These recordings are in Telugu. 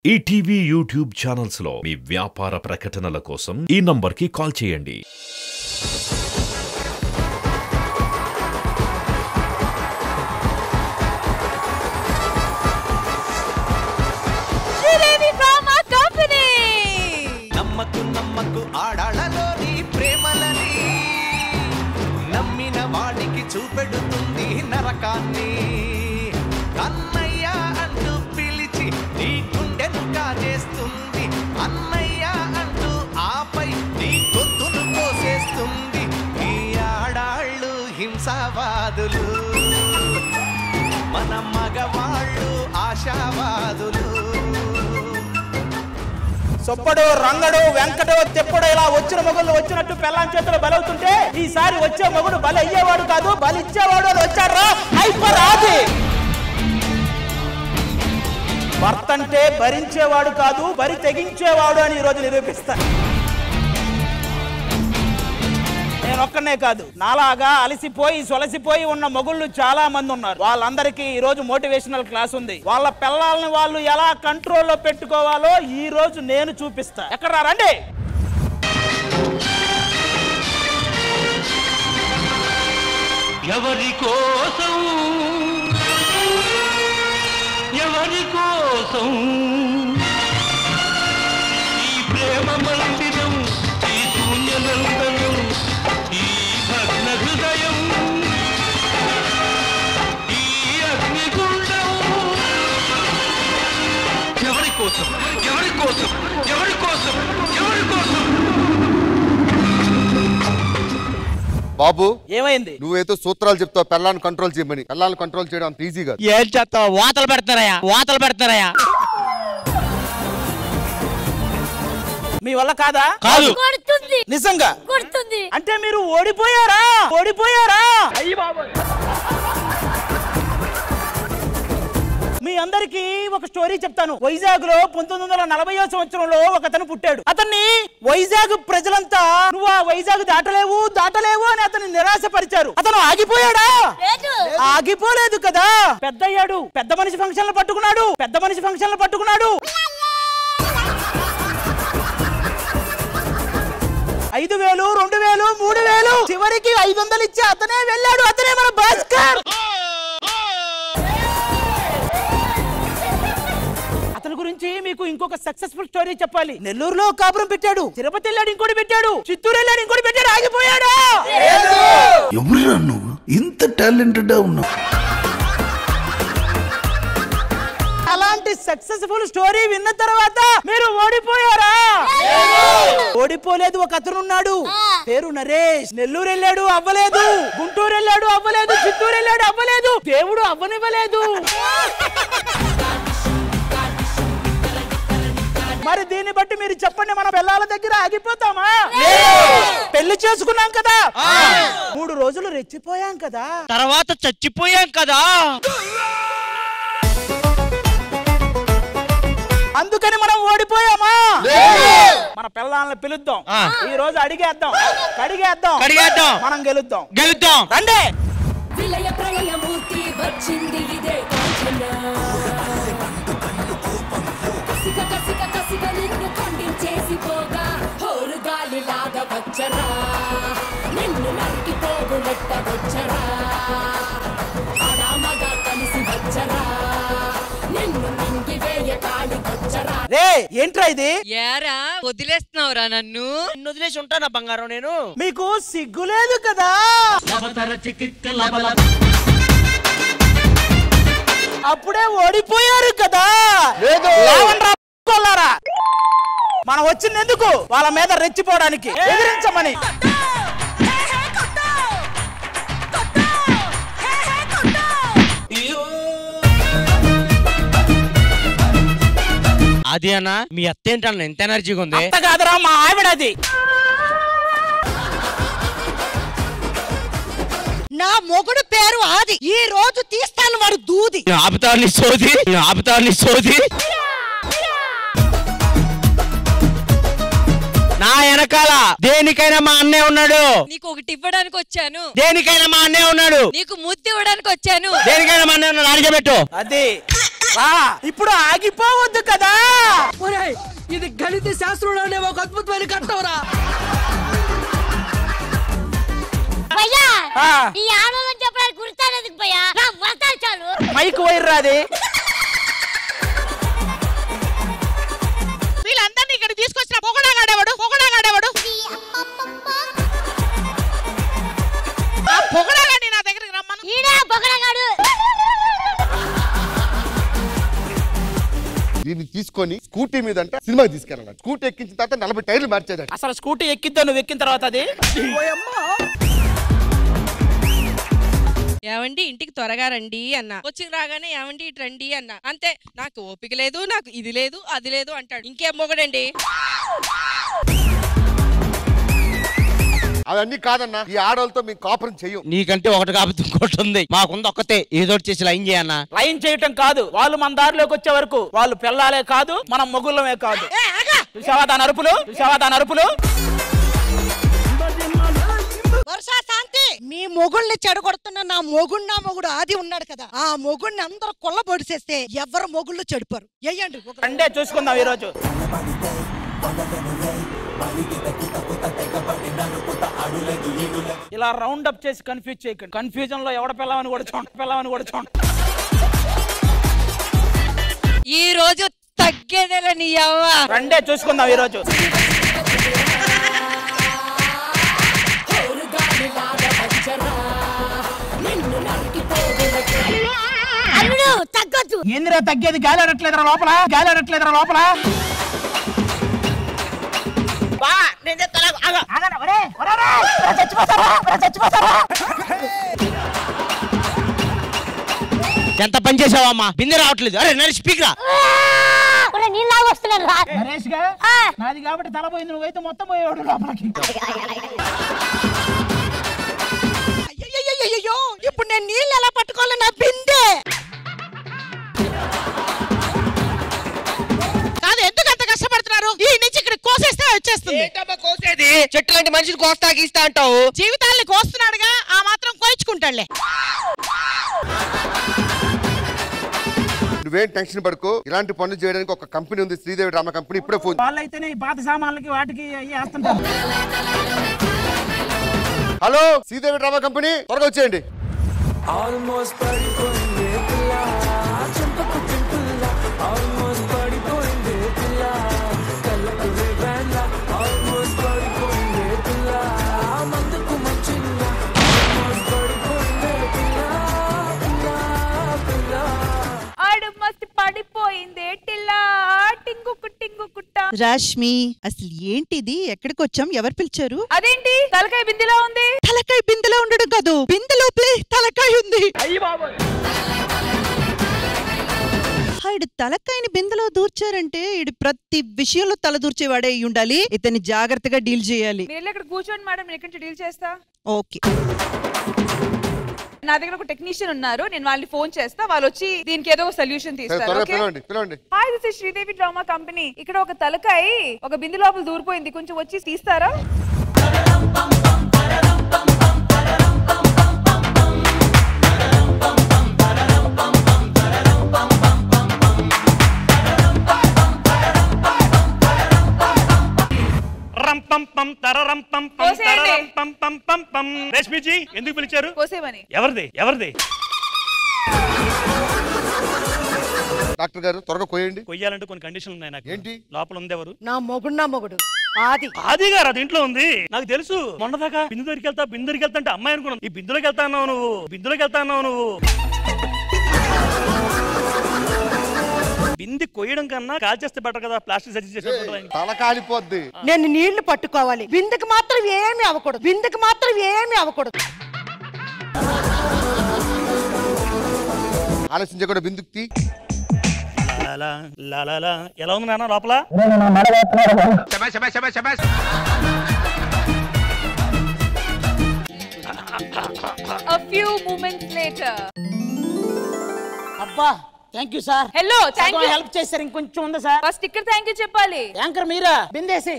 ఈటీవీ యూట్యూబ్ ఛానల్స్ లో మీ వ్యాపార ప్రకటనల కోసం ఈ నంబర్కి కాల్ చేయండి. నమ్మకు ఆడాళ్ళలోని ప్రేమలని నమ్మిన వాడికి చూపెడుతుంది నరకాన్ని. అన్నయ్య అంటూ పిలిచి నీ గుండెను కాజేస్తుంది, అన్నయ్య అంటూ ఆపై నీ గొంతును కోసేస్తుంది. ఈ ఆడాళ్ళు హింసావాదులు, మన మగవాళ్ళు ఆశావాదులు. సొప్పడు రంగడు వెంకడు తెప్పుడు ఇలా వచ్చిన మొగుళ్ళు వచ్చినట్టు పెళ్ళాం చేతులు బలవుతుంటే ఈసారి వచ్చే మొగుడు బలి అయ్యేవాడు కాదు, బలి ఇచ్చేవాడు అని వచ్చాడ్రా హైపర్ ఆది. భర్త అంటే భరించేవాడు కాదు, బరి తెగించేవాడు అని ఈరోజు నిరూపిస్తాను. నేను ఒక్కనే కాదు, నాలాగా అలసిపోయి సొలసిపోయి ఉన్న మొగుళ్ళు చాలా మంది ఉన్నారు. వాళ్ళందరికీ ఈ రోజు మోటివేషనల్ క్లాస్ ఉంది. వాళ్ళ పిల్లల్ని వాళ్ళు ఎలా కంట్రోల్లో పెట్టుకోవాలో ఈ రోజు నేను చూపిస్తా. ఎక్కడ రండి. ఎవరి కోసం ఈ ప్రేమ మందిరం, ఈ శూన్యనందనం, ఈ భగ్న హృదయం, ఈ అగ్నిగుండం. ఎవరి కోసం ఎవరి కోసం ఎవరి కోసం ఎవరి కోసం? బాబు ఏమైంది? నువ్వేదో సూత్రాలు చెప్తావు పెళ్ళాన్ని కంట్రోల్ చేయమని. పెళ్ళాన్ని కంట్రోల్ చేయడం అంత ఈజీగా. ఏం చేస్తావు? వాతలు పెడతారయ్యా. మీ వల్ల కాదా? కాదు. నిజంగా అంటే మీరు ఓడిపోయారా? అయ్యి బాబోయ్. మీ అందరికి ఒక స్టోరీ చెప్తాను. వైజాగ్ లో 1940వ సంవత్సరంలో ఒక అతను పుట్టాడు. అతన్ని వైజాగ్ ప్రజలంతా నువ్వు ఆ వైజాగ్ దాటలేవు అని అతన్ని నిరాశపరిచారు. అతను ఆగిపోయాడా? ఆగిపోలేదు కదా. పెద్దయ్యాడు, పెద్ద మనిషి ఫంక్షన్లు పట్టుకున్నాడు. 5,000, 2,000, 3,000 చివరికి 500 ఇచ్చి అతనే వెళ్ళాడు. అతనే మన భాస్కర్. అతని గురించి మీకు ఇంకొక సక్సెస్ఫుల్ స్టోరీ చెప్పాలి. నెల్లూరులో కాపురం పెట్టాడు, తిరుపతి వెళ్ళాడు, ఇంకోటి పెట్టాడు, చిత్తూరు వెళ్ళాడు, ఇంకోటి పెట్టాడు, ఆగిపోయాడు. ఎవరురా నువ్వు ఇంత టాలెంటెడ్ ఉన్నావు? అలాంటి సక్సెస్ఫుల్ స్టోరీ విన్న తర్వాత మీరు ఓడిపోయారా? ఓడిపోలేదు. ఒక అతను ఉన్నాడు, పేరు నరేష్. నెల్లూరు వెళ్ళాడు, అవ్వలేదు. గుంటూరు వెళ్ళాడు, అవ్వలేదు. చిత్తూరు వెళ్ళాడు, అవ్వలేదు. దేవుడు అవ్వనివ్వలేదు. మరి దీన్ని బట్టి మీరు చెప్పండి, మన పిల్లల దగ్గర ఆగిపోతామా? పెళ్లి చేసుకున్నాం కదా, 3 రోజులు రెచ్చిపోయాం కదా, తర్వాత చచ్చిపోయాం కదా. అందుకని మనం ఓడిపోయామా? మన పిల్లల్ని పిలుద్దాం, ఈ రోజు అడిగేద్దాం, కడిగేద్దాం, మనం గెలుద్దాం. రండి. విలయ ప్రళయమూర్తి వచ్చింది ఇదే కసిక నిన్ను ఖండించేసి పోగా హోరు గాలిలాగా వచ్చరా, నిన్ను నరికి పోగులెట్ట వచ్చరా, ఆడామగా కలిసి వచ్చరా, నిన్ను మింగి వేయ కాళి వచ్చరా. రే ఏంట్రా ఇది? ఏరా వదిలేస్తున్నావురా నన్ను? వదిలేసి ఉంటానా బంగారం నేను? మీకు సిగ్గులేదు కదా? అప్పుడే ఓడిపోయారు కదా. మనం వచ్చింది ఎందుకు? వాళ్ళ మీద రెచ్చిపోవడానికి, ఎదిరించమని. అది అన్నా మీ అత్త ఏంటన్నా ఎంత ఎనర్జీగా ఉంది? అత్త కాదురా, మా ఆవిడది. నా మొగుడు పేరు ఆది. ఈ రోజు తీస్తాను వాడు దూది. ఆపుతాన్ని సోది. నా వెనక వెనకాల దేనికైనా మా అన్నయ్య ఉన్నాడు. నీకు ఒకటి ఇవ్వడానికి వచ్చాను. దేనికైనా మా అన్నయ్య ఉన్నాడు. నీకు ముద్దు ఇవ్వడానికి వచ్చాను. దేనికైనా మా అన్నయ్య ఉన్నాడు. అడిగబెట్టు. అదే ఇప్పుడు ఆగిపోవద్దు కదా. ఇది గణిత శాస్త్రంలోనే ఒక అద్భుతమైన కట్టవరా. మైక్ వైర్ రాది. వీళ్ళందరినీ ఇక్కడ తీసుకొచ్చిన పొగడాగాడేవాడు. ఆ పొగడాగాడిని నా దగ్గరికి రమ్మను. దీన్ని తీసుకొని స్కూటీ మీద అంటే సినిమాకి తీసుకెళ్ళాలి. స్కూటీ ఎక్కించిన తర్వాత 40 టైర్లు మార్చేదాడు. అసలు స్కూటీ ఎక్కిద్దా నువ్వు ఎక్కిన తర్వాత అది. ఏమండి ఇంటికి త్వరగా రండి అన్న. వచ్చి రాగానే ఏమండి ఇటు రండి అన్న. అంతే. నాకు ఓపిక లేదు, నాకు ఇది లేదు అది లేదు అంటాడు. ఇంకేం మొగడండి. అవన్నీ కాదన్నా, ఈ ఆడవాళ్ళతో మేము కాపురం చెయ్యం. నీకంటే ఒకటి కాబట్టి ఇంకోటి ఉంది. మాకుంది ఒక్కతే. ఏదో చేసి లైన్ చేయన్న. లైన్ చేయటం కాదు, వాళ్ళు మన దారిలోకి వచ్చే వరకు వాళ్ళు పిల్లాలే కాదు, మనం మొగుళ్ళమే కాదు. చూసావా దాని అరుపులు. శాంతి, మీ మొగుళ్ళని చెడగొడుతున్న నా మొగుడు ఆది ఉన్నాడు కదా, ఆ మొగుడిని అందరూ కొల్ల పొడిసేస్తే ఎవరు మొగుళ్ళు చెడిపారు. ఎయ్యండి అంటే చూసుకుందాం ఈరోజు. ఇలా రౌండ్ అప్ చేసి కన్ఫ్యూజ్ చేయకండి. కన్ఫ్యూజన్ లో ఎవడ పిల్లవని కూడా చూడండి. ఈ రోజు తగ్గేదేలే నీ అవ్వ. రండే చూసుకుందాం ఈరోజు. ఏందిరా తగ్గేది? గాలాడట్లేదురా లోపల. ఎంత పని చేసావమ్మా? బిందె రావట్లేదు. అరే నరేష్ స్పీకరా. నరేష్ గా నాది కాబట్టి తల పోయింది, నువ్వైతే మొత్తం పోయేవాడు లోపలికి. అయ్యో ఇప్పుడు నేను నీళ్ళు ఎలా పట్టుకోవాలి? నా బిందె కాదు. ఎందుకు అంత కష్టపడుతున్నారు? ఈ నుంచి ఇక్కడ కోసేస్తే వచ్చేస్తుంది. కోసేది చెట్టు లాంటి మనిషిని కోస్తా గీస్తా అంటావు. జీవితాల్ని కోస్తున్నాడుగా, ఆ మాత్రం కోయించుకుంటాడులే. నువ్వేం టెన్షన్ పడుకో. ఇలాంటి పనులు చేయడానికి ఒక కంపెనీ ఉంది, శ్రీదేవి డ్రామా కంపెనీ. ఇప్పుడే ఫోన్. వాళ్ళైతేనే ఈ పాత సామాన్లకి వాటికి వేస్తుంటారు. హలో శ్రీదేవి డ్రామా కంపెనీ, త్వరగా వచ్చేయండి. రాష్మి, అసలు ఏంటిది? ఎక్కడికి వచ్చాం? ఎవరు పిలిచారు? అదేంటి తలకాయ బిందెలా ఉంది? తలకాయ బిందెలో ఉండడం కాదు, బిందె లోపలే తలకాయ ఉంది. ఈడు తలకాయని బిందెలో దూర్చారంటే ఈడు ప్రతి విషయంలో తల దూర్చేవాడే అయి ఉండాలి. ఇతన్ని జాగ్రత్తగా డీల్ చేయాలి. మీరు ఇక్కడ కూర్చోండి మేడం, నేను ఇక్కడ డీల్ చేస్తా. ఓకే. నా దగ్గర ఒక టెక్నీషియన్ ఉన్నారు, నేను వాళ్ళని ఫోన్ చేస్తా, వాళ్ళు వచ్చి దీనికి ఏదో సొల్యూషన్ తీస్తారు. Hi, this is Sridevi drama company. ఇక్కడ ఒక తలకాయ ఒక బిందె లోపల దూరిపోయింది, కొంచెం వచ్చి తీస్తారా? రేష్మిజీ ఎందుకు పిలిచారు? కోసేమని. ఎవరిది? డాక్టర్ గారు త్వరగా కోయండి. కొయ్యాలంటే కొన్ని కండిషన్లు ఉన్నాయి నాకు. ఏంటి? లోపల ఉంది ఎవరు? నా మొగుడు ఆది గారు అది ఇంట్లో ఉంది, నాకు తెలుసు. మొన్నదాకా బిందు దగ్గరికి వెళ్తా అంటే అమ్మాయి అనుకున్నాను. ఈ బిందులోకి వెళ్తా అన్నావు నువ్వు. బింది కొయ్యడం కన్నా కాల్ చేస్తే బెటర్ కదా, ప్లాస్టిక్ సర్జరీ చేసి తల కాలిపోద్ది. నేను నీళ్లు పట్టుకోవాలి, బిందెకి మాత్రం ఏమీ అవ్వకూడదు. ఆలోచించకూడదు. బిందుకి ఎలా ఉంది నాన్న లోపల? A few moments later. అబ్బా, thank you sir. Hello, thank you. Help చేశారు. ఇంకొంచెం ఉంది సార్. ఫస్ట్ ఇక్కడ థ్యాంక్ యూ చెప్పాలి. యాంకర్ మీరా? బిందేసి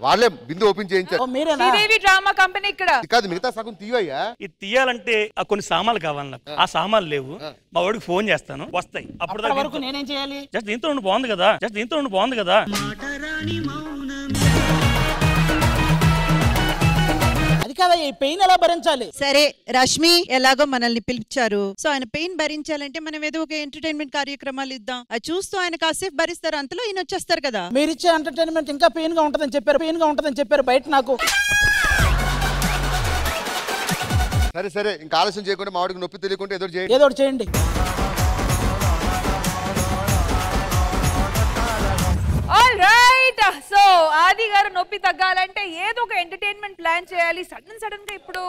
వాళ్ళే బిందు ఓపెన్ చేయించారు. శ్రీదేవి డ్రామా కంపెనీ ఇక్కడ కాదు, మిగతా సగం తీవయ్యా. ఇది తీయాలంటే కొన్ని సామాన్లు కావాలి నాకు. ఆ సామాన్లు లేవు. మా వాడికి ఫోన్ చేస్తాను, వస్తాయి. అప్పుడు వరకు నేనేం చేయాలి? జస్ట్ దీంతో ఉండి బాగుంది కదా, జస్ట్ దీంతో ఉండి బాగుంది కదా. అది కదా, ఈ పెయిన్ ఎలా భరించాలి? సరే రష్మి ఎలాగో మనల్ని పిలిచారు, సో ఆయన పెయిన్ భరించాలంటే మనం ఏదో ఒక ఎంటర్టైన్మెంట్ కార్యక్రమాలు ఇద్దాం. అది చూస్తూ ఆయన కాసేపు భరిస్తారు, అంతలో ఈయన వచ్చేస్తారు కదా. మీరు ఇచ్చే ఎంటర్టైన్మెంట్ ఇంకా పెయిన్ గా ఉంటదని చెప్పారు బయట నాకు. సరే సరే, ఇంకా ఆలస్యం చేయకుండా మా వాడికి నొప్పి తెలియకుండా ఏదో ఒకటి చేయండి. సో ఆది గారు నొప్పి తగ్గాలంటే ఏదో ఒక ఎంటర్టైన్మెంట్ ప్లాన్ చేయాలి. సడన్ గా ఇప్పుడు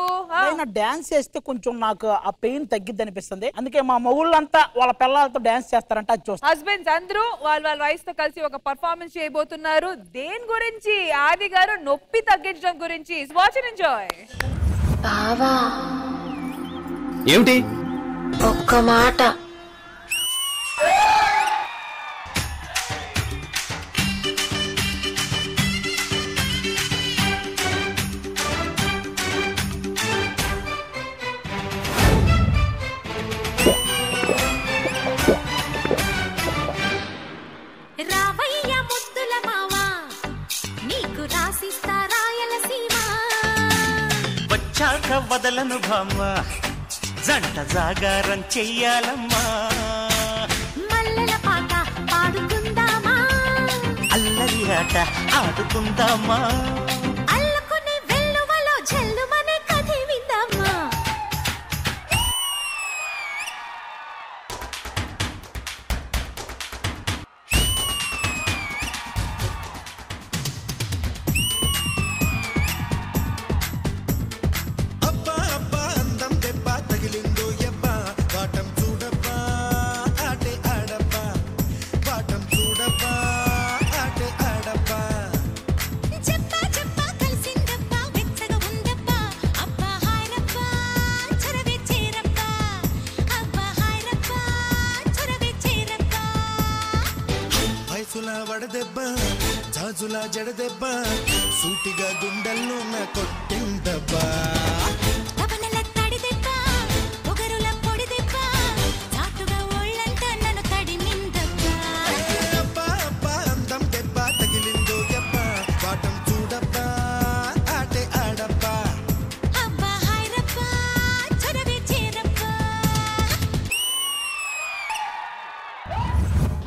డాన్స్ చేస్తే కొంచెం నాకు ఆ పెయిన్ తగ్గిద్ది అనిపిస్తుంది. అందుకే మా మొగుళ్ళంతా వాళ్ళ పిల్లలతో డాన్స్ చేస్తారంట, అది చూస్తాం. హస్బెండ్స్ అందరూ వాళ్ళ వైఫ్ తో కలిసి ఒక పర్ఫార్మెన్స్ చేయబోతున్నారు. దేని గురించి? ఆది గారు నొప్పి తగ్గించడం గురించి. Watch and enjoy. బావా ఏమిటి ఒక్క మాట రావయ్య ముద్దుల మావా నీకు రాసిస్తా రాయలసీమ వచ్చాక వదలను భామ జంట జాగారం చెయ్యాలమ్మా మల్లెల పాట పాడుకుందామా అల్లరి ఆట ఆడుకుందామా అల్లుకునే వెల్లువలో జల్లుమనే కథ విందామా వడదెబ్బ జాజులా జడదెబ్బ సూటిగా గుండెల్లో నా కొట్టిందబ్బా తపనల తడిదెబ్బ పొగరుల పొడిదెబ్బ చాటుగా ఒళ్ళంతా నన్ను తడిమిందబ్బా అబ్బా అబ్బా అందం దెబ్బ తగిలిందో ఎబ్బ వాటం చూడబ్బా ఆటే ఆడబ్బా అబ్బా హాయరబ్బా చొరవే చేరబ్బా.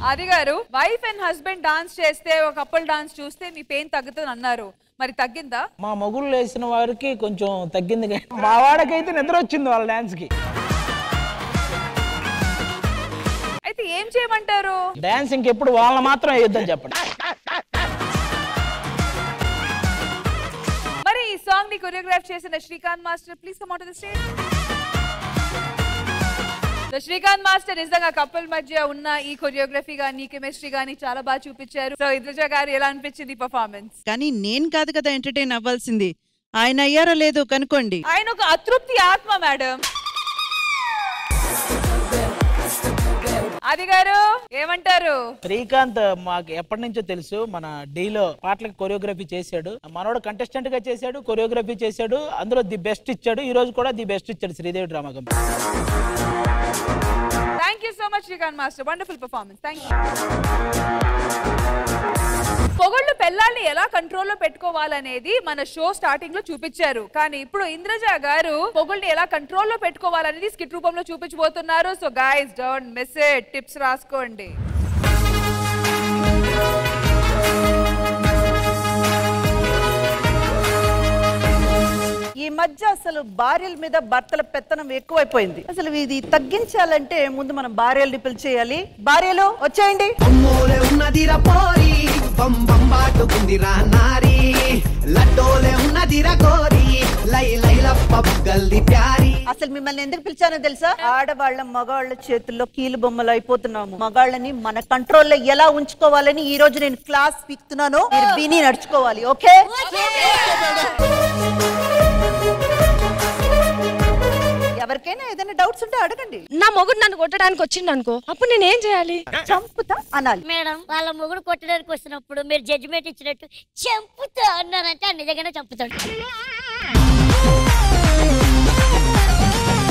ఆది గారు, వైఫ్ అండ్ హస్బెండ్ డాన్స్ చేస్తే ఒక కపుల్ డాన్స్ చూస్తే మీ పెయిన్ తగ్గుతుంది అన్నారు, మరి తగ్గిందా? మా మొగుళ్ళు వేసిన వారికి కొంచెం తగ్గింది, మా వాడికైతే నిద్ర వచ్చింది వాళ్ళ డాన్స్ కి. అయితే ఏం చేయమంటారు? డాన్స్ ఇంకెప్పుడు వాళ్ళ మాత్రం వేయొద్దని చెప్పండి. మరి ఈ సాంగ్ ని కొరియోగ్రాఫ్ చేసిన Srikanth master, please come on to the stage. Srikanth master నిజంగా కపుల్ మధ్య ఉన్న ఈ కొరియోగ్రఫీ గానీ కెమిస్ట్రీ గానీ చాలా బాగా చూపించారు. సో ఇంద్రజ గారు ఎలా అనిపించింది పర్ఫార్మెన్స్? కానీ నేను కాదు కదా ఎంటర్టైన్ అవ్వాల్సింది, ఆయన అయ్యారో లేదో కనుకోండి. ఆయన ఒక అతృప్తి ఆత్మ మేడం. ఆది గారు ఏమంటారు? శ్రీకాంత్ మాకు ఎప్పటి నుంచో తెలుసు, మన డీలో పాటలకు కొరియోగ్రఫీ చేశాడు, మనోడు కంటెస్టెంట్ గా చేశాడు, కొరియోగ్రఫీ చేశాడు, అందులో ది బెస్ట్ ఇచ్చాడు. ఈ రోజు కూడా ది బెస్ట్ ఇచ్చాడు Sridevi drama company. Thank you so much, Shrikant Master. Wonderful performance. Thank you. పొగళ్ళు పెళ్ళాన్ని ఎలా కంట్రోల్లో పెట్టుకోవాలనేది మన షో స్టార్టింగ్ లో చూపించారు. కానీ ఇప్పుడు ఇంద్రజ గారు పొగళ్ళని ఎలా కంట్రోల్లో పెట్టుకోవాలనేది స్కిట్ రూపంలో చూపించబోతున్నారు. So guys don't miss it. Tips రాసుకోండి. ఈ మధ్య అసలు భార్యల మీద భర్తల పెత్తనం ఎక్కువైపోయింది. అసలు ఇది తగ్గించాలంటే ముందు మనం భార్యల్ని పిలిచేయాలి. భార్యలు వచ్చేయండి. అమ్మోలే ఉన్నదిరా పోరి బంబాటుకుందిరా నారి లడ్డోలే ఉన్నదిరా గోరి లై లైలప్ప బుగ్గల్ది ప్యారి. అసలు మిమ్మల్ని ఎందుకు పిలిచానో తెలుసా? ఆడవాళ్ళ మగాళ్ళ చేతుల్లో కీలు బొమ్మలు అయిపోతున్నాము. మగాళ్ళని మన కంట్రోల్లో ఎలా ఉంచుకోవాలని ఈ రోజు నేను క్లాస్ పీకుతున్నాను. మీరు విని నడుచుకోవాలి. ఓకే? ఎవరికైనా ఏదైనా డౌట్స్ ఉంటే అడగండి. నా మొగుడు నన్ను కొట్టడానికి వచ్చిండు అనుకో, అప్పుడు నేనేం చేయాలి? చంపుతా అనాలి. మేడం వాళ్ళ మొగుడు కొట్టడానికి వచ్చినప్పుడు మీరు జడ్జిమెంట్ ఇచ్చినట్టు చంపుతా అన్నారంటే నిజంగానే చంపుతాడు.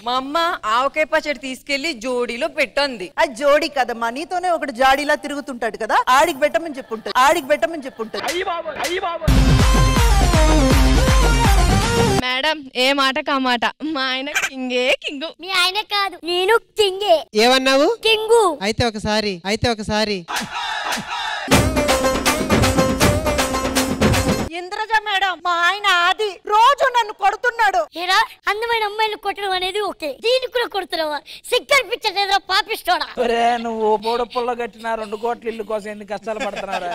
మా అమ్మ ఆవకాయ పచ్చడి తీసుకెళ్లి జోడీలో పెట్టండి. అది జోడీ కదమ్మా, నీతోనే ఒకటి జాడీలా తిరుగుతుంటాడు కదా, ఆడికి పెట్టమని చెప్పుంటది, ఆడికి పెట్టమని చెప్పుంటది. మేడం ఏ మాట కా మాట, మా ఆయన కింగే కింగు. మీ ఆయన కాదు నేను కింగే. ఏమన్నావు? కింగు. అయితే ఒకసారి ఇంద్రజ మేడం, మా ఆయన ఆది రోజు నన్ను కొడుతున్నాడు. ఏరా అందమైన అమ్మాయిలు కొట్టడం అనేది ఓకే, దీన్ని కూడా కొడుతున్నావా? సిగ్గర్ పిచ్చర్ ఏదో పాపిస్తోడా? నువ్వు బోడ పుల్ల కట్టిన 2 కోట్ల ఇల్లు కోసం ఎన్ని కష్టాలు పడుతున్నారా?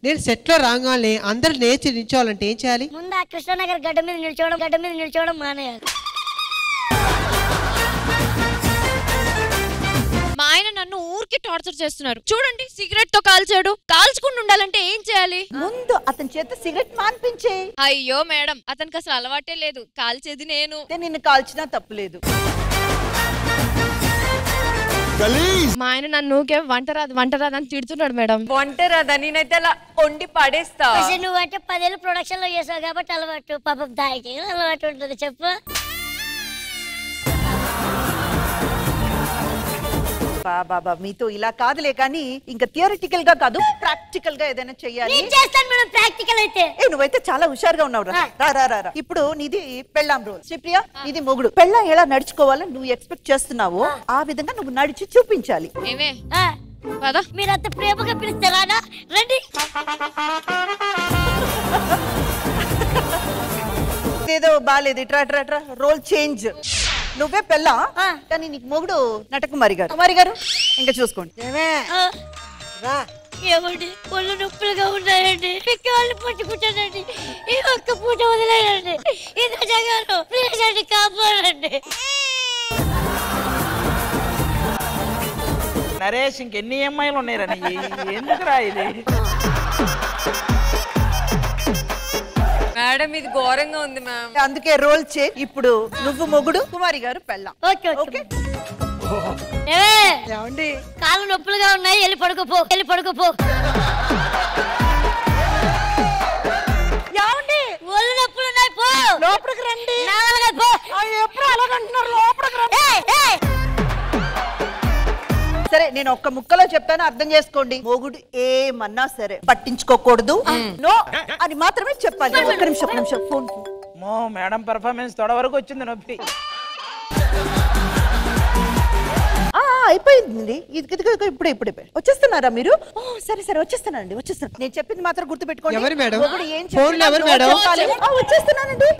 నేను సెట్ లో రాగానే అందరు లేచి నిల్చోవాలంటే ఏం చేయాలి? ముందు ఆ కృష్ణానగర్ గడ్డ మీద నిల్చోవడం మానేయాలి. మా ఆయన నన్ను ఊరికి టార్చర్ చేస్తున్నారు. చూడండి, సిగరెట్ తో కాల్చాడు. కాల్చుకుండా ఉండాలంటే ఏం చేయాలి? ముందు అతని చేత సిగరెట్ మాన్పించే. అయ్యో మేడం, అతనికి అసలు అలవాటే లేదు, కాల్చేది నేను. నిన్ను కాల్చినా తప్పులేదు. మా ఆయన నన్ను వంట రాదు అని తిడుతున్నాడు మేడం. వంట రాదా? నేనైతే అలా వండి పడేస్తా. నువ్వంటే 10 ఏళ్ళు ప్రొడక్షన్ లో చేసావు కాబట్టి అలవాటు. పాపం దాయికి అలవాటు ఉంటుంది. చెప్పు. బాబా మీతో ఇలా కాదులే, కానీ ఇంకా థియరిటికల్ గా కాదు, ప్రాక్టికల్ గా ఏదైనా చెయ్యాలి. ప్రాక్టికల్ అయితే నువ్వైతే చాలా హుషారుగా ఉన్నావు. రా. ఇప్పుడు నీది పెళ్ళాం రోల్, శ్రీప్రియ నీది మొగుడు. పెళ్ళాం ఎలా నడుచుకోవాలని నువ్వు ఎక్స్పెక్ట్ చేస్తున్నావో ఆ విధంగా నువ్వు నడిచి చూపించాలి. మీరు అంత ప్రేమగా పిలుస్తారా? రండి. ఏదో బాలేదు, ఇట్రా రోల్ చేంజ్. నువ్వే పెళ్ళా, కానీ నీకు మొగుడు నటకుమారి గారు. ఇంకా చూసుకోండి. ఏమండి ఒళ్ళు నొప్పులుగా ఉన్నాయండి, కాళ్ళు పట్టుకుంటానండి, ఈ ఒక్క పూట వదిలేయండి. ఇది జగాను ప్లీజ్ అండి, కాపాడండి. నరేష్ ఇంకెన్ని అమ్మాయిలు ఉన్నాయని ఎందుకు రాయిది? మేడం ఇది ఘోరంగా ఉంది మ్యామ్. అందుకే రోల్ చే. ఇప్పుడు నువ్వు మొగుడు, కుమారి గారు పెళ్ళాం. ఓకే. కాళ్ళు నొప్పులుగా ఉన్నాయి, వెళ్ళి పడుకోపో. ఒళ్ళు నొప్పులు ఉన్నాయి, పో లోపలికి రండి. ఎప్పుడు అలాగంటున్నారు, లోపలికి రండి. సరే నేను ఒక్క ముక్కలో చెప్తాను, అర్థం చేసుకోండి. మొగుడు ఏమన్నా సరే పట్టించుకోకూడదు, నో అని మాత్రమే చెప్పాలి. ఒక్క నిమిషం ఫోన్. మేడం పెర్ఫార్మెన్స్ తొడ వరకు వచ్చింది నొప్పి. అయిపోయింది. ఇప్పుడే వచ్చేస్తున్నారా మీరు? సరే వచ్చేస్తానండి. నేను చెప్పింది మాత్రం గుర్తు పెట్టుకోండి. వచ్చేస్తున్నానండి.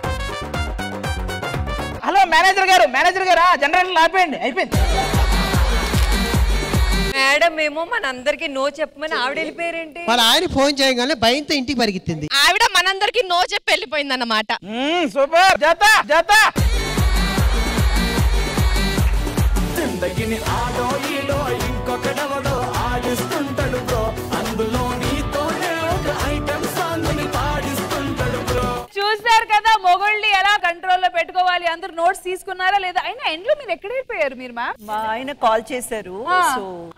హలో మేనేజర్ గారు జనరల్ ఆపేయండి. అయిపోయింది. మేడం ఏమో మనందరికి నో చెప్పమని ఆవిడ వెళ్ళిపోయారేంటి? వాళ్ళ ఆయన ఫోన్ చేయగానే భయంతో ఇంటికి పరిగెత్తింది. ఆవిడ మనందరికి నో చెప్పి వెళ్ళిపోయింది అన్నమాట. సూపర్. జాతా జిందగిని ఆడో ఈడో ఇంకొకడవడో ఆడిస్తుంటాడు బ్రో, అందులో నీతోనే ఒక ఐటమ్ సాంగ్ ని పాడిస్తుంటాడు బ్రో. చూసారు కదా మొగుళ్ళని ఎలా కంట్రోల్లో పెట్టుకోవాలి. అందరూ నోట్స్ తీసుకున్నారా లేదా? అయినా ఎండ్లో మీరు ఎక్కడ వెళ్ళిపోయారు? మీరు మా ఆయన కాల్ చేశారు.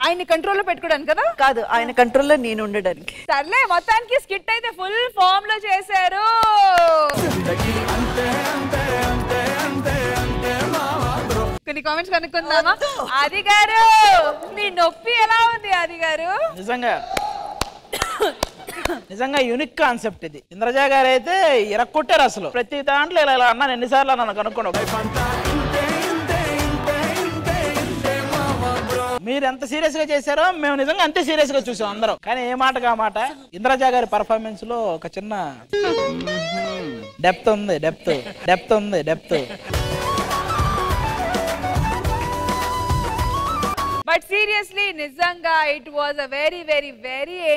ఆయన్ని కంట్రోల్లో పెట్టుకోవడానికి కదా? కాదు, ఆయన కంట్రోల్లో నేను ఉండడానికి. సర్లే, మొత్తానికి స్కిట్ అయితే ఫుల్ ఫామ్ లో చేశారు. కొన్ని కామెంట్స్ కనుక్కుందామా? ఆది గారు మీ నొప్పి ఎలా ఉంది? ఆది గారు నిజంగా యూనిక్ కాన్సెప్ట్ ఇది. ఇంద్రజ గారు అయితే ఇరక్కొట్టారు అసలు. ప్రతి దాంట్లో ఇలా అన్నాను, ఎన్నిసార్లు అన్నాను కనుక్కోండి. మీరు ఎంత సీరియస్ గా చేశారో మేము నిజంగా అంతే సీరియస్ గా చూసాం అందరం. కానీ ఏ మాట కా మాట ఇంద్రజ గారి పర్ఫార్మెన్స్ లో ఒక చిన్న డెప్త్ ఉంది. But seriously, Nizanga, it was a very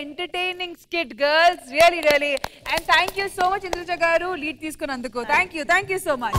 entertaining skit, girls. Really. And thank you so much, Indraja garu, lead తీసుకున్నందుకు. Thank you so much.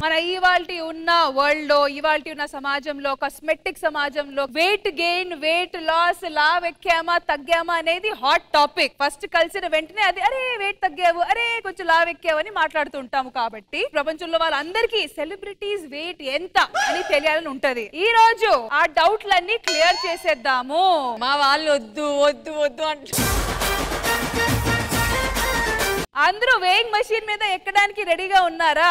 మన ఈ ఇవాల్టి ఉన్న వరల్డ్ లో ఇవాల్టి ఉన్న సమాజంలో కాస్మెటిక్ సమాజంలో వెయిట్ గెయిన్ వెయిట్ లాస్ లావ్ ఎక్కామా తగ్గామా అనేది హాట్ టాపిక్. ఫస్ట్ కలిసిన వెంటనే అది అరే వెయిట్ తగ్గావు అరే కొంచెం లావ్ ఎక్కావు అని మాట్లాడుతూ ఉంటాము. కాబట్టి ప్రపంచంలో వాళ్ళందరికీ సెలబ్రిటీస్ వెయిట్ ఎంత అని తెలియాలని ఉంటది. ఈ రోజు ఆ డౌట్లన్నీ క్లియర్ చేసేద్దాము. మా వాళ్ళు వద్దు వద్దు వద్దు అంట. అందరూ వేయింగ్ మెషిన్ మీద ఎక్కడానికి రెడీగా ఉన్నారా?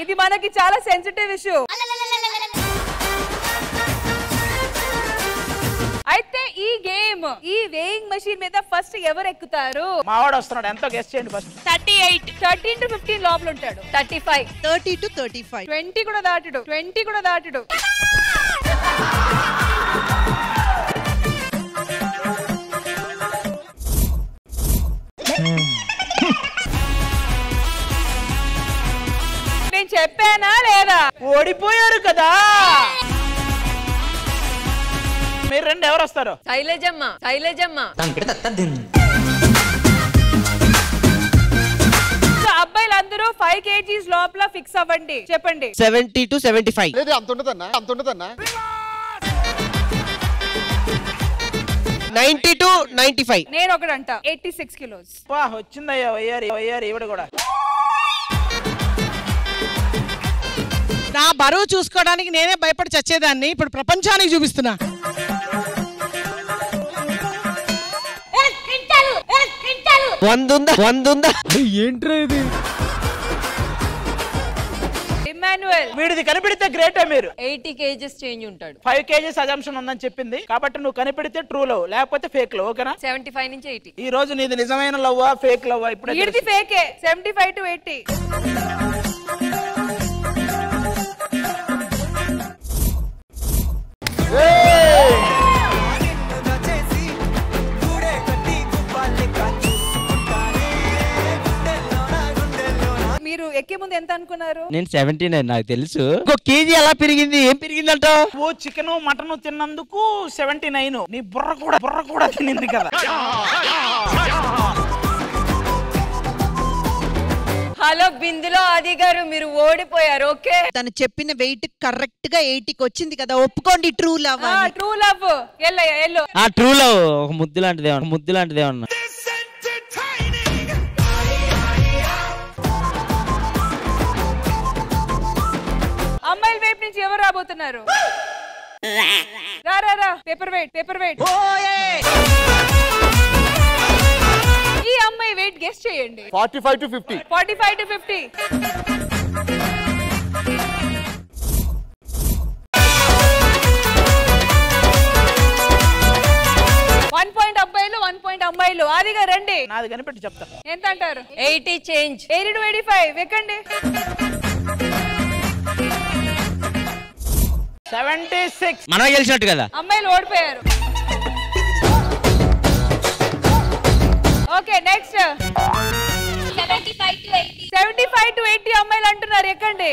ఇది మనకి చాలా సెన్సిటివ్ ఇష్యూ. అయితే ఈ గేమ్ ఈ వేయింగ్ మెషిన్ మీద ఫస్ట్ ఎవరు ఎక్కుతారు? మావాడు వస్తున్నాడు. ఎంతో గెస్ చేయండి ఫస్ట్. 38 13 to 15 లోపల ఉంటాడు. 35 30 to 35 20 కూడా దాటుడు. 20 కూడా దాటుడు. నేను చెప్పానా లేదా? ఓడిపోయారు కదా. మీరు రెండు ఎవరు వస్తారు? శైలజమ్మ శైలజమ్మ. అబ్బాయిలందరూ 5 kgs లోపల ఫిక్స్ అవ్వండి. చెప్పండి. 70 to 75. లేదు అంత ఉండదన్నా, అంత ఉండదన్నా. 90 to 95. నేను ఒకడంట 86 kilos. వా వచ్చిందయ్యా వయ్యారి ఈవిడ కూడా. నా బరువు చూసుకోవడానికి నేనే భయపడి చచ్చేదాన్ని ఇప్పుడు ప్రపంచానికి చూపిస్తున్నా. వందుందా ఏంట్రా ఇది? ఇమ్మాన్యుయల్ వీడిది కనిపెడితే గ్రేటే. మీరు 80 kgs చేంజ్ ఉంటాడు. 5 kgs అజంప్షన్ ఉందని చెప్పింది కాబట్టి నువ్వు కనిపెడితే ట్రూ లవ్ లేకపోతే ఫేక్ లవ్. ఓకేనా? 75 నుంచి 80. ఈ రోజు నీది నిజమైన లవ్వా ఫేక్ లవ్వా? ఇప్పుడు ఇది ఫేకే. 75 to 80. మీరు ఎక్కే ముందు ఎంత అనుకున్నారు? నేను 79 నాకు తెలుసు. ఒక కేజీ ఎలా పెరిగింది? ఏం పెరిగిందంట? ఓ చికెన్ మటన్ తిన్నందుకు 79. నీ బుర్ర కూడా తినింది కదా. హలో బిందులో ఆది గారు మీరు ఓడిపోయారు. ఓకే తను చెప్పిన వెయిట్ కరెక్ట్ గా 80కి వచ్చింది కదా. ఒప్పుకోండి ట్రూ లవ్. True love. ఎల్లో ఆ ట్రూ లవ్ ఒక ముద్దు లాంటిదే ఉన్నా. అమ్మాయిల వైపు నుంచి ఎవరు రాబోతున్నారు? రా పేపర్ వెయిట్. ఈ అమ్మాయి వెయిట్ గెస్ చేయండి. 45 to 50. 45 to 50. వన్ పాయింట్ అబ్బాయిలు 1 point అమ్మాయిలు. ఆదిగా రండి. నాది కనిపెట్టి చెప్తా. ఎంత అంటారు? 80 చేంజ్. 80 to 85 ఎక్కండి. 76. మనమే గెలిచినట్టు కదా. అమ్మాయిలు ఓడిపోయారు. Okay next. 75 to 80 అమ్మాయిలు అంటున్నారు. ఎక్కండి.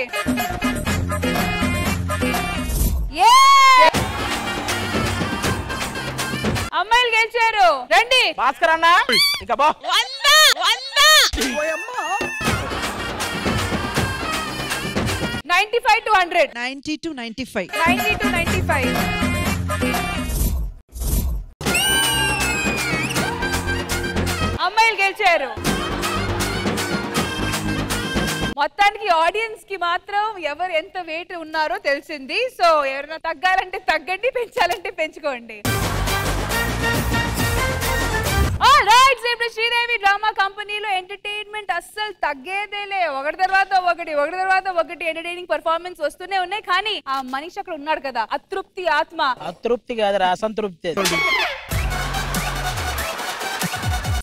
అమ్మాయిలు గెలిచారు. రండి. భాస్కర్ అన్న ఇంకా బా. 95 to 100. 90 to 95. 90 to 95. అమ్మాయిలు గెలిచారు. మొత్తానికి ఆడియన్స్ కి మాత్రం ఎవరు ఎంత వెయిట్ ఉన్నారో తెలిసింది. సో ఎవరైనా తగ్గాలంటే తగ్గండి, పెంచాలంటే పెంచుకోండి. ఇప్పుడు శ్రీదేవి డ్రామా కంపెనీలో ఎంటర్టైన్మెంట్ అస్సలు తగ్గేదేలే. ఒకటి తర్వాత ఒకటి ఎంటర్టైనింగ్ పర్ఫార్మెన్స్ వస్తూనే ఉన్నాయి. కానీ ఆ మనిషి అక్కడ ఉన్నాడు కదా, అతృప్తి ఆత్మ. అతృప్తి కాదురా, అసంతృప్తి.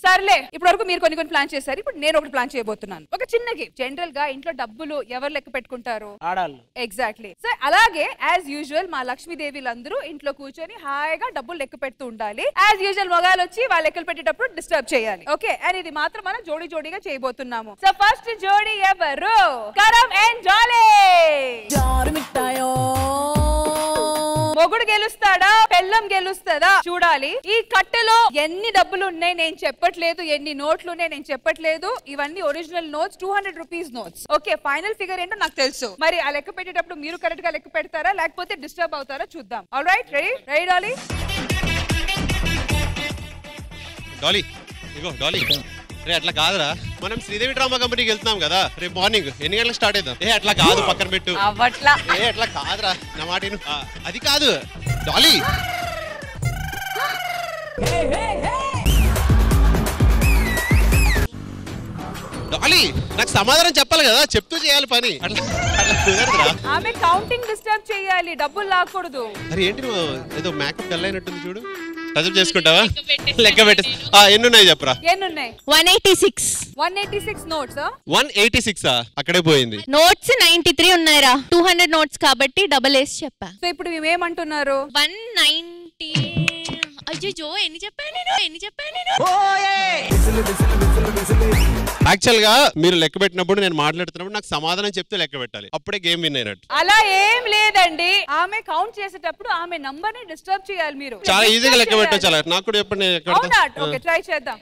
సర్లే ఇప్పటి వరకు మీరు కొన్ని ప్లాన్ చేశారు. ఇప్పుడు నేను ఒకటి ప్లాన్ చేయబోతున్నాను. ఒక చిన్న గేమ్. జనరల్ గా ఇంట్లో డబ్బులు ఎవరు లెక్క పెట్టుకుంటారు? ఆడాళ్ళు. ఎగ్జాక్ట్లీ. సో అలాగే యాజ్ యూజువల్ మా లక్ష్మీదేవిలందరూ ఇంట్లో కూర్చొని హాయిగా డబ్బులు లెక్క పెడుతూ ఉండాలి. యాజ్ యూజువల్ మొగాలు వచ్చి వాళ్ళ లెక్కలు పెట్టేటప్పుడు డిస్టర్బ్ చేయాలి. ఓకే. అండ్ ఇది మాత్రం మనం జోడీగా చేయబోతున్నాము. సో ఫస్ట్ జోడీ ఎవరు? కరం అండ్ జాలీ. మొగుడు గెలుస్తాడా పెళ్ళం గెలుస్తాడా చూడాలి. ఈ కట్టెలో ఎన్ని డబ్బులు ఉన్నాయి నేను చెప్పట్లేదు, ఎన్ని నోట్లు ఉన్నాయి నేను చెప్పట్లేదు. ఇవన్నీ original notes, 200 rupees notes. Okay, final figure ఏంటో నాకు తెలుసు. మరి ఆ లెక్క పెట్టేటప్పుడు మీరు కరెక్ట్ గా లెక్క పెడతారా లేకపోతే డిస్టర్బ్ అవుతారా చూద్దాం. All right, ready ready Dolly? Dolly ఇగో డాలీ, రే అట్లా కాదురా, మనం శ్రీదేవి డ్రామా కంపెనీకి వెళ్తున్నాం కదా రేపు మార్నింగ్ ఎన్ని గంటలకు స్టార్ట్ అవుతాం? అట్లా కాదు, పక్కన పెట్టు. అట్లా కాదురా, నా మాట అది కాదు డాలీ. డాలీ నాకు సమాధానం చెప్పాలి కదా, చెప్తూ చేయాలి పని. అట్లా కుదరదురా. ఆమె కౌంటింగ్ డిస్టర్బ్ చేయాలి, డబ్బులు లాక్కూడదు. అరే ఏంటి నువ్వు ఏదో మేకప్ డల్ అయినట్టుంది చూడు. టచప్ చేసుకుంటావా? లెక్క పెట్టే ఎన్ని ఉన్నాయి చెప్పరా? ఎన్ని ఉన్నాయి? 186. 186 నోట్స్. 186 అక్కడే పోయింది. నోట్స్ 93 ఉన్నాయిరా. 200 నోట్స్ కాబట్టి డబుల్ వేసి చెప్పా. సో ఇప్పుడు మేమేమంటున్నారు? 190. అయ్యో ఎన్ని చెప్పాను నేను? యాక్చువల్ గా మీరు లెక్క పెట్టినప్పుడు నేను మాట్లాడుతున్నప్పుడు నాకు సమాధానం చెప్తే లెక్క పెట్టాలి, అప్పుడే గేమ్ విన్ అయినట్టు. అలా ఏం లేదండి, ఆమె కౌంట్ చేసేటప్పుడు ఆమె నంబర్ ని డిస్టర్బ్ చేయాలి మీరు. చాలా ఈజీగా లెక్క పెట్టొచ్చు. అలా నాకు కూడా చెప్పండి. ఓకే, ట్రై చేద్దాం.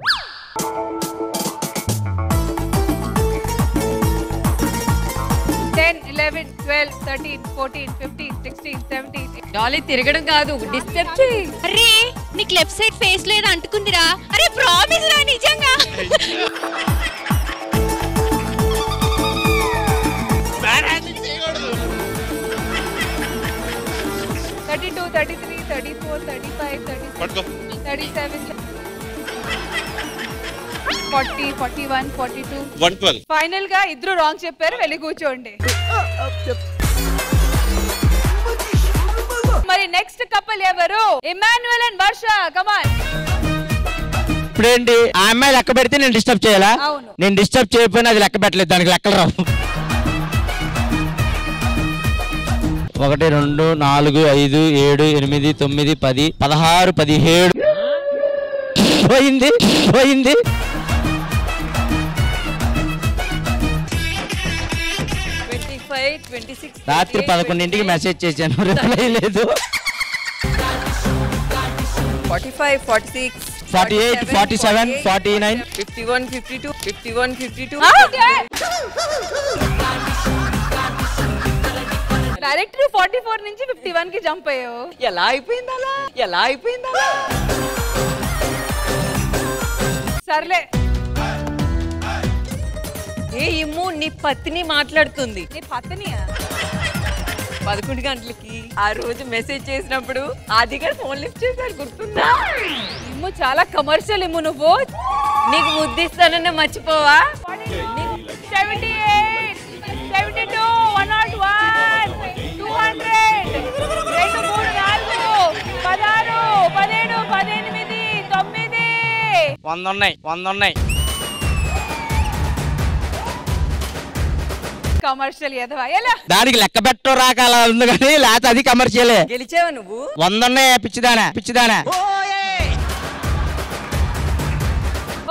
10, 11, 12, 13, 14, 15, 16, 17. డాలీ తిరగడం కాదు, డిస్టర్బ్ చేయి. అరే నీకు లెఫ్ట్ సైడ్ ఫేస్ లేదు అంటుకుందిరా. అరే ప్రామిస్ రా, నిజంగా. 32, 33, 34, 35, 36, 37, 40, 41, 42. 112. ఫైనల్ గా ఇద్దరు రాంగ్ చెప్పారు, వెళ్ళి కూర్చోండి. మరి నెక్స్ట్ కపుల్ ఎవరు? Emmanuel and Varsha. Come on. ఇప్పుడేంటి ఆ అమ్మాయి లెక్క పెడితే నేను డిస్టర్బ్ చేయాలా? నేను డిస్టర్బ్ చేయకపోయినా అది లెక్క పెట్టలేదు, దానికి లెక్కలు రావు. 1 2 4 5 7 8 9 10 16 17 పోయింది. రాత్రి 11ంటికి మెసేజ్ చేశాను, రిప్లై లేదు. 45, 46, 48, 47, 49, 51, 52, 51, 52. డైరెక్ట్ 44 నుంచి 51 కి జంప్ అయ్యావు. ఎలా అయిపోయింది అలా? సర్లే. ఏ ఇమ్ము, నీ పత్ని మాట్లాడుతుంది. నీ పత్నియా? 11 గంటలకి ఆ రోజు మెసేజ్ చేసినప్పుడు ఆది గారు ఫోన్ లిఫ్ట్ చేశారు, గుర్తుందా? ఇమ్ము చాలా కమర్షియల్ ఇమ్ము. నువ్వు నీకు ముద్దిస్తానన్న మర్చిపోవా? 78, 72, 101, 200, 2, 3, 4, 16, 17, 18, 9. 100 ఉన్నాయి. కమర్షియల్ ఎదవా ఎలా? దానికి లెక్క పెట్టో రాక అలా ఉంది కానీ లేకపోతే అది కమర్షియలే. గెలిచావా నువ్వు? 100 ఉన్నాయి. పిచ్చిదానా.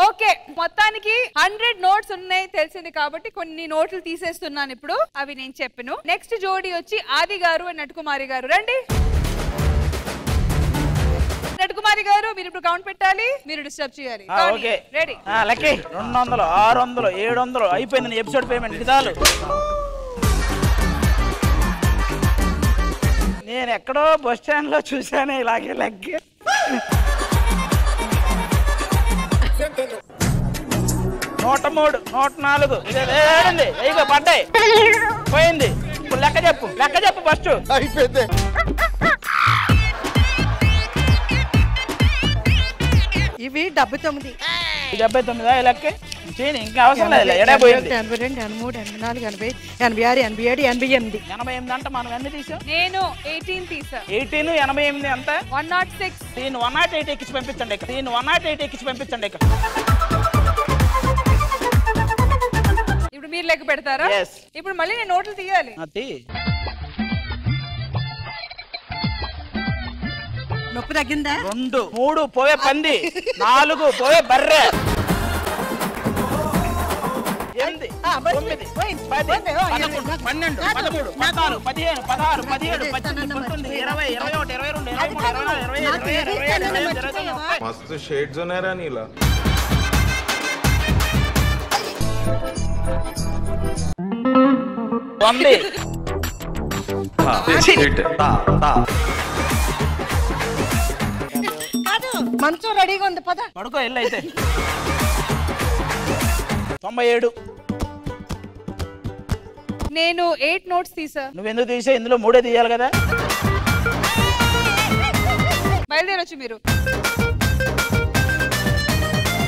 ఓకే, మొత్తానికి 100 నోట్స్ ఉన్నాయి తెలిసింది కాబట్టి కొన్ని నోట్లు తీసేస్తున్నాను ఇప్పుడు. అవి నేను చెప్పను. నెక్స్ట్ జోడీ వచ్చి ఆది గారు అండ్ నటుకుమారి గారు. రండి. నటుకుమారి గారు, మీరు ఇప్పుడు కౌంట్ పెట్టాలి, మీరు డిస్టర్బ్ చేయాలి. Okay, ready? లక్కీ 200, 600, 700 అయిపోయింది ఎపిసోడ్ పేమెంట్. చాలు. నేను ఎక్కడో బస్ స్టాండ్ లో చూసాను ఇలాగే లెక్క. 103, 104 ఇగో పడ్డాయి. పోయింది. ఇప్పుడు లెక్క చెప్పు ఫస్ట్. అయిపోయింది. ఇవి 79. 79 లెక్క ఇంకా అవసరం లేదు. ఎడా పోయింది. 82, 83, 84, 85, 86, 87, 88. 88 అంటే మనం ఎన్ని తీసాం? నేను 18 తీసా. 18, 88 ఎంత? 106. దీన్ని 108 ఎక్కించి పంపించండి. ఇప్పుడు మీరు లెక్క పెడతారా? ఇప్పుడు మళ్ళీ నేను నోట్లు తీయాలి. నొప్పి తగ్గిందా? 2, 3 పోవే పంది, 4 పోవే బర్రె. 9, 10, 11, 12, 13, 14, 15, 16, 17, 18, 19, 20, 21, 22, 23, 24, 25, 26, मस्त शेड्स ఉన్నాయరా నీలా కాదు మంచం రెడీగా ఉంది పద పడుకో ఎల్లు అయితే 97 నేను 8 నోట్స్ తీసా. నువ్వెందుకు తీసా? ఇందులో 3 తీయాలి కదా. బయలుదేరొచ్చు మీరు.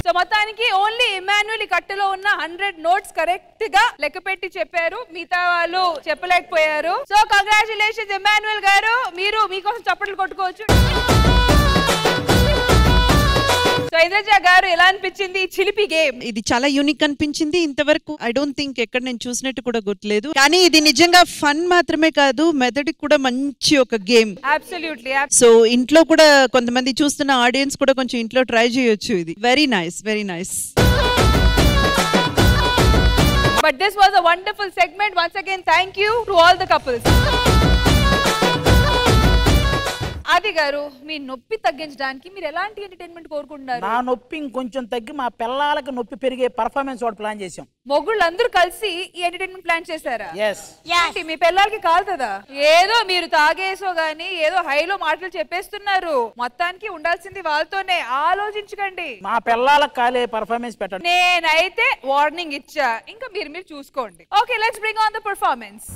సో మొత్తానికి ఓన్లీ ఇమాన్యుయల్ కట్టులో ఉన్న 100 నోట్స్ కరెక్ట్ గా లెక్క పెట్టి చెప్పారు, మిగతా వాళ్ళు చెప్పలేకపోయారు. సో కంగ్రాచులేషన్స్ ఇమాన్యుయల్ గారు, మీరు మీకోసం చప్పట్లు కొట్టుకోవచ్చు. సో ఇంద్రజ గారు ఎలా అనిపించింది ఈ చిలిపి గేమ్? ఇది చాలా యూనిక్ అనిపించింది. ఇంతవరకు ఐ డోంట్ థింక్ ఎక్కడ నేను చూసినట్టు కూడా గుర్తులేదు. కానీ ఇది నిజంగా ఫన్ మాత్రమే కాదు, మెథడ్ కూడా మంచి ఒక గేమ్. అబ్సల్యూట్లీ. సో ఇంట్లో కూడా కొంతమంది చూస్తున్న ఆడియన్స్ కూడా కొంచెం ఇంట్లో ట్రై చేయొచ్చు. ఇది very nice, very nice. But this was a wonderful segment. Once again, thank you to all the couples. ఆది గారు, మీ నొప్పి తగ్గించడానికి మీరు ఎలాంటి ఎంటర్టైన్మెంట్ కోరుకుంటున్నారు? నా నొప్పి ఇంకొంచెం తగ్గి మా పిల్లలకు నొప్పి పెరిగే పర్ఫార్మెన్స్ ఒకటి ప్లాన్ చేసాం. మొగుళ్ళందరూ కలిసి ఈ ఎంటర్టైన్మెంట్ ప్లాన్ చేశారా? yes. ఏంటి మీ పిల్లలకి కాలుతుందా? ఏదో మీరు తాగేసో గానీ ఏదో హైలో మాటలు చెప్పేస్తున్నారు. మొత్తానికి ఉండాల్సింది వాళ్ళతోనే, ఆలోచించకండి. మా పిల్లలకు కాలే పర్ఫార్మెన్స్ పెట్టండి. నేనైతే వార్నింగ్ ఇచ్చా, ఇంకా మీరు చూసుకోండి. Okay, let's bring on the performance.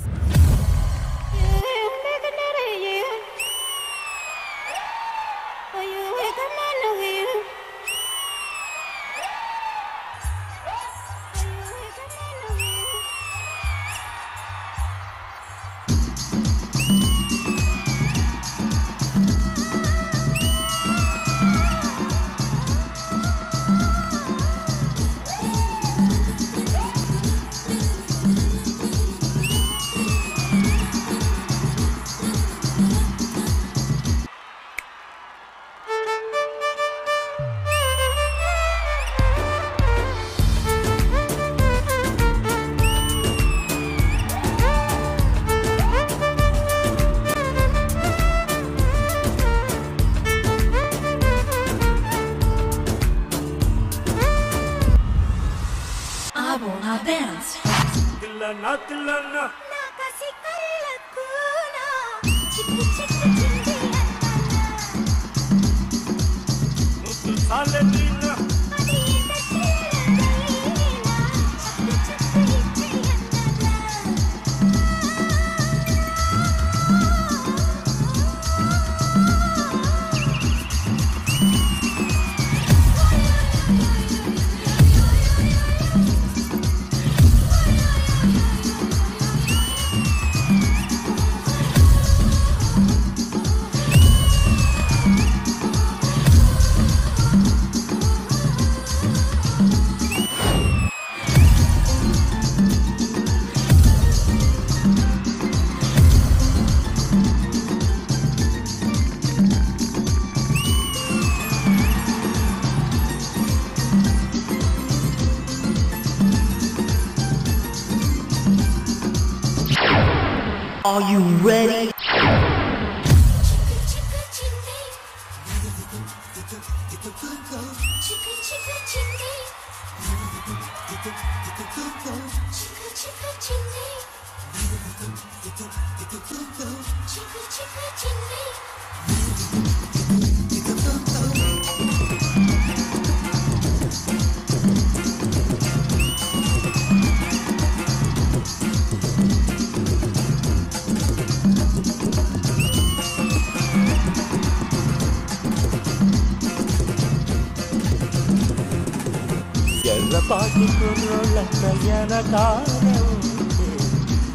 Are you ready? ఎర్రపాటి కుర్రోళ్ళంత ఎనకాల ఉంటే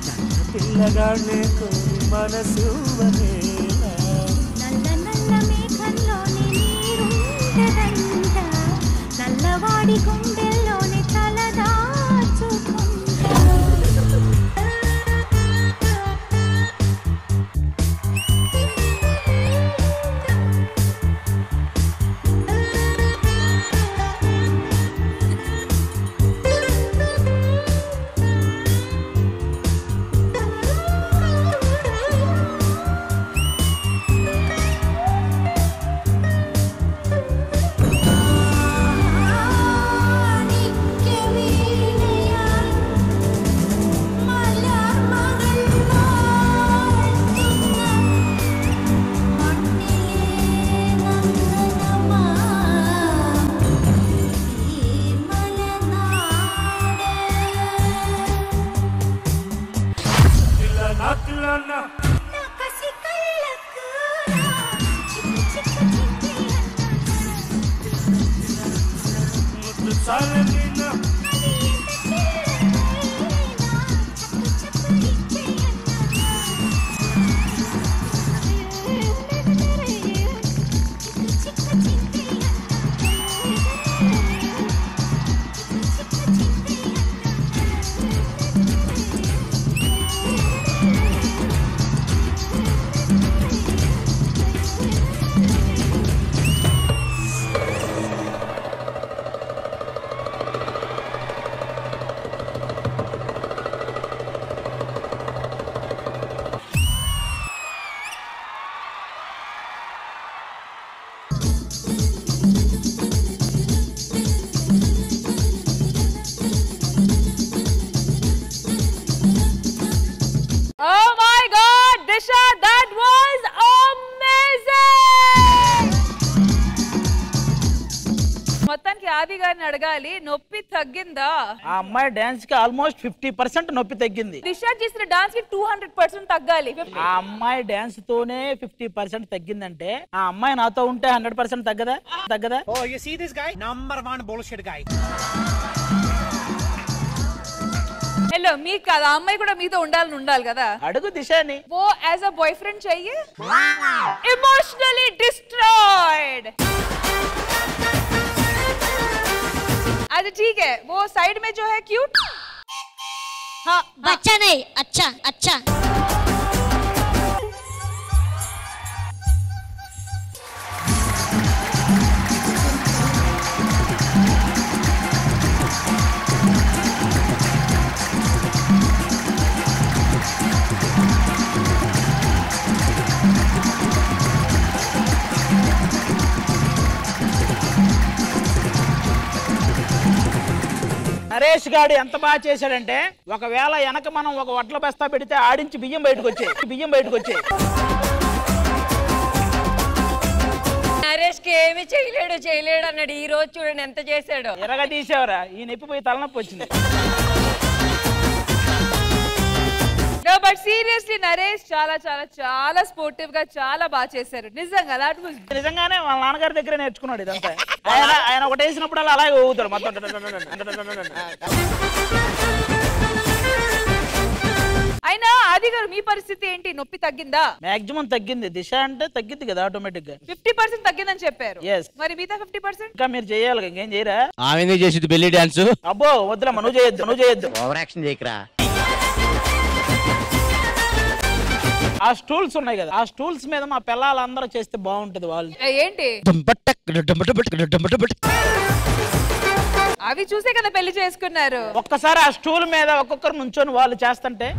నన్న పిల్లగాళ్ళే కోరి మనసు వనేలా. నల్ల నల్ల మేఘంలోని నీరుంటదంట, నల్లవాడి గుండెల్లోని తలదాచుకుంటా. ఆది గారిని అడగాలి, నొప్పి తగ్గిందా? ఆ అమ్మాయి డాన్స్ కి ఆల్మోస్ట్ 50% నొప్పి తగ్గింది. దిశా చేసిన డాన్స్ కి 200% తగ్గాలి. ఆ అమ్మాయి డాన్స్ తోనే 50% తగ్గిందంటే ఆ అమ్మాయి నాతో ఉంటే 100% తగ్గదా? తగ్గదా? Oh, you see this guy? Number 1 bullshit guy. Hello, మీకు కాదు, ఆ అమ్మాయి కూడా మీతో ఉండాలి కదా. అడుగు దిశాని. वो एज अ बॉयफ्रेंड चाहिए, इमोशनली डिस्ट्रॉयड. अच्छा ठीक है, वो साइड में जो है क्यूट, हाँ बच्चा नहीं, अच्छा अच्छा. నరేష్ గాడు ఎంత బాగా చేశాడంటే, ఒకవేళ వెనక మనం ఒక వడ్ల బస్తా పెడితే ఆడించి బియ్యం బయటకు వచ్చాయి. నరేష్ కి ఏమి చేయలేడు అన్నాడు. ఈ రోజు చూడండి ఎంత చేశాడు. ఎరగా తీసేవరా, ఈ నొప్పి పోయి తలనొప్పి వచ్చింది. No, but seriously నరేష్ చాలా చాలా చాలా స్పోర్టివ్ గా చాలా బాగా చేశారు. నిజంగా నిజంగానే వాళ్ళ నాన్నగారి దగ్గర నేర్చుకున్నాడు ఇదంతా. ఆయన ఒకటి వేసినప్పుడు అలాగే ఊగుతాడు మొత్తం. అయినా ఆది గారు మీ పరిస్థితి ఏంటి? నొప్పి తగ్గిందా? మాక్సిమం తగ్గింది. దిశ అంటే తగ్గింది కదా ఆటోమేటిక్ గా. 50% తగ్గిందని చెప్పారు. మరి మిగతా 50% ఇంకా మీరు చేయాలి, ఇంకేం చేయరా? ఆమె చేసింది బెల్లి డాన్స్. అబ్బో వద్దులమ్మా, నువ్వు చేయొద్దు. ఓవర్ యాక్షన్ చేయకరా. ఆ స్టూల్స్ ఉన్నాయి కదా, ఆ స్టూల్స్ మీద మా పిల్లలందరూ చేస్తే బాగుంటది. వాళ్ళు ఏంటి అవి చూసే కదా పెళ్లి చేసుకున్నారు. ఒక్కసారి ఆ స్టూల్ మీద ఒక్కొక్కరు నుంచొని వాళ్ళు చేస్తుంటే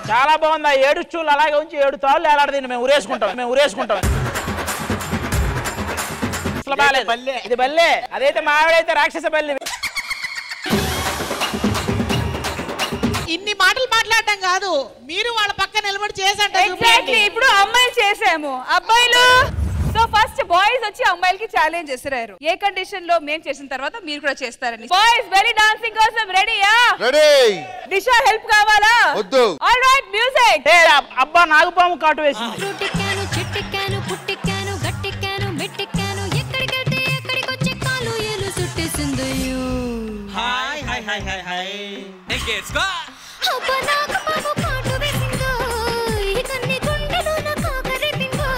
చాలా బాగుంది. ఆ 7 స్టూల్ అలాగే ఉంచి 7 తాళ్ళు ఏలాడదండి. మేము ఊరేసుకుంటాం. అసలు బాలేదు. ఇది బల్లే. అదైతే మా ఆవిడైతే రాక్షస బల్లి. ఇన్ని మాటలు మాట్లాడటం కాదు, మీరు వాళ్ళ పక్క నిలబడి చేసంటే. ఇప్పుడు అమ్మాయిలు చేసాము, అబ్బాయిలు. సో ఫస్ట్ బాయ్స్ వచ్చి అమ్మాయిలకి ఛాలెంజ్ చేశారు. ఏ కండిషన్ లో మేము చేసిన తర్వాత మీరు కూడా చేస్తారని. బాయ్స్ వెరీ డాన్సింగ్ కోసం రెడీయా? రెడీ. దిశా హెల్ప్ కావాలా? వద్దు. All right music. అబ్బా నాగుపాము కాటు వేసింది. పుట్టికాను చిట్టికాను పుట్టికాను గట్టికాను మెట్టికాను ఎక్కడికెళ్తే ఎక్కడికి వచ్చే కాలు ఏలు సుట్టేసింది. Hi hi hi hi hi. ఎక్కేసుకో. అబ్బా నాగుపాము కాటు వేసిందో, ఈ కన్ని గుండెలో నా కాకరేపిందో,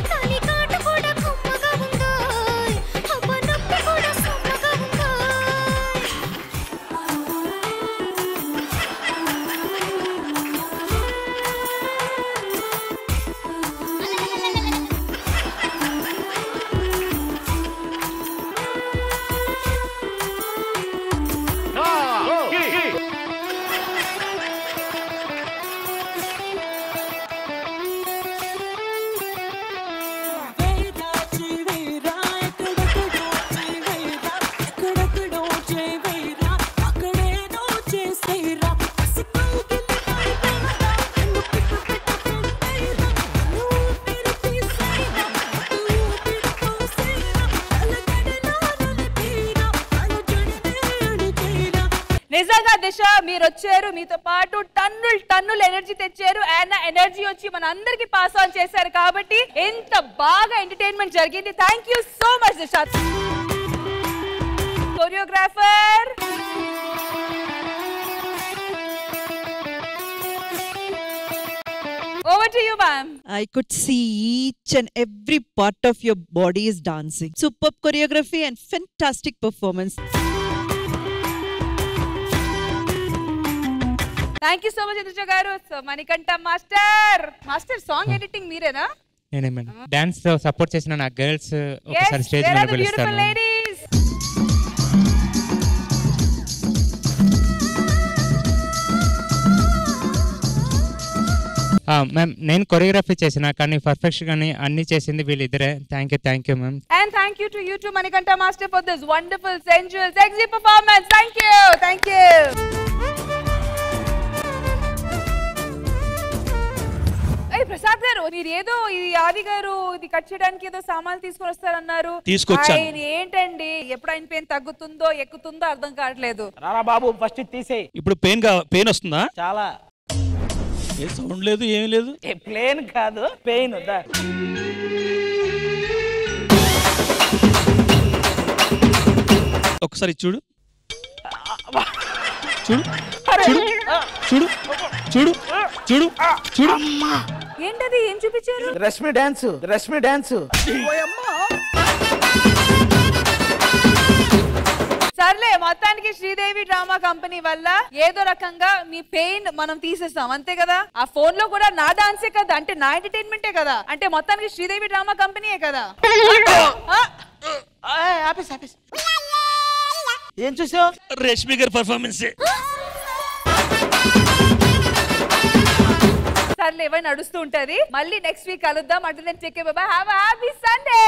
కాలి కాటు కూడా కమ్మగా ఉందో, అబ్బా నొప్పి కూడా సమ్మగా ఉందో. నిజంగా దిశ మీరు వచ్చారు, మీతో పాటు టన్నుల ఎనర్జీ తెచ్చారు. అండ్ ఎనర్జీ వచ్చి మన అందరికి పాస్ ఆన్ చేశారు కాబట్టి ఎంత బాగా ఎంటర్టైన్మెంట్ జరిగింది. Thank you so much Disha. Choreographer over to you ma'am. I could see each and every part of your body is dancing. Superb choreography and fantastic performance. Thank you so much Indra garu. So Manikanta master song editing మీరేనా? నేనే మేడం. డాన్స్ సపోర్ట్ చేసిన నా గర్ల్స్ ఒకసారి స్టేజ్ మీద పిలుస్తాను. మ్యామ్ నేను కొరియోగ్రఫీ చేసిన కానీ పర్ఫెక్ట్ గానీ అన్ని చేసింది వీళ్ళిద్దరే. Thank you ma'am. And thank you to you too Manikanta master for this wonderful sensual sexy performance. Thank you. Prasad గారు మీరు ఏదో ఇది ఆది గారు ఇది కట్ చేయడానికి ఏదో సామాన్లు తీసుకొని వస్తారన్నారు. తీసుకొచ్చాను. ఏంటండి ఎప్పుడు ఆయన పెయిన్ తగ్గుతుందో ఎక్కుతుందో అర్థం కావట్లేదు. రారా బాబు ఫస్ట్ తీసేయ్. ఇప్పుడు పెయిన్ వస్తుందా? చాలా. ఏ సౌండ్ లేదు ఏమీ లేదు. ప్లేన్ కాదు పెయిన్. ఒకసారి చూడు చూడు చూడు చూడు చూడు చూడు. ఏంటది ఏం చూపించారు? రష్మి డాన్స్. సర్లే మొత్తానికి శ్రీదేవి డ్రామా కంపెనీ వల్ల ఏదో రకంగా మీ పెయిన్ మనం తీసేస్తాం అంతే కదా. ఆ ఫోన్ లో కూడా నా డాన్సే కదా, అంటే నా ఎంటర్టైన్మెంటే కదా, అంటే మొత్తానికి శ్రీదేవి డ్రామా కంపెనీయే కదా. ఏం చూసావు? రష్మి గారి పర్ఫార్మెన్స్. సర్లే ఎవరు నడుస్తూ ఉంటది. మళ్ళీ నెక్స్ట్ వీక్ కలుద్దాం. అంటే నేను చెక్కే బాబా హ్యావ్ ఎ హ్యాపీ సండే.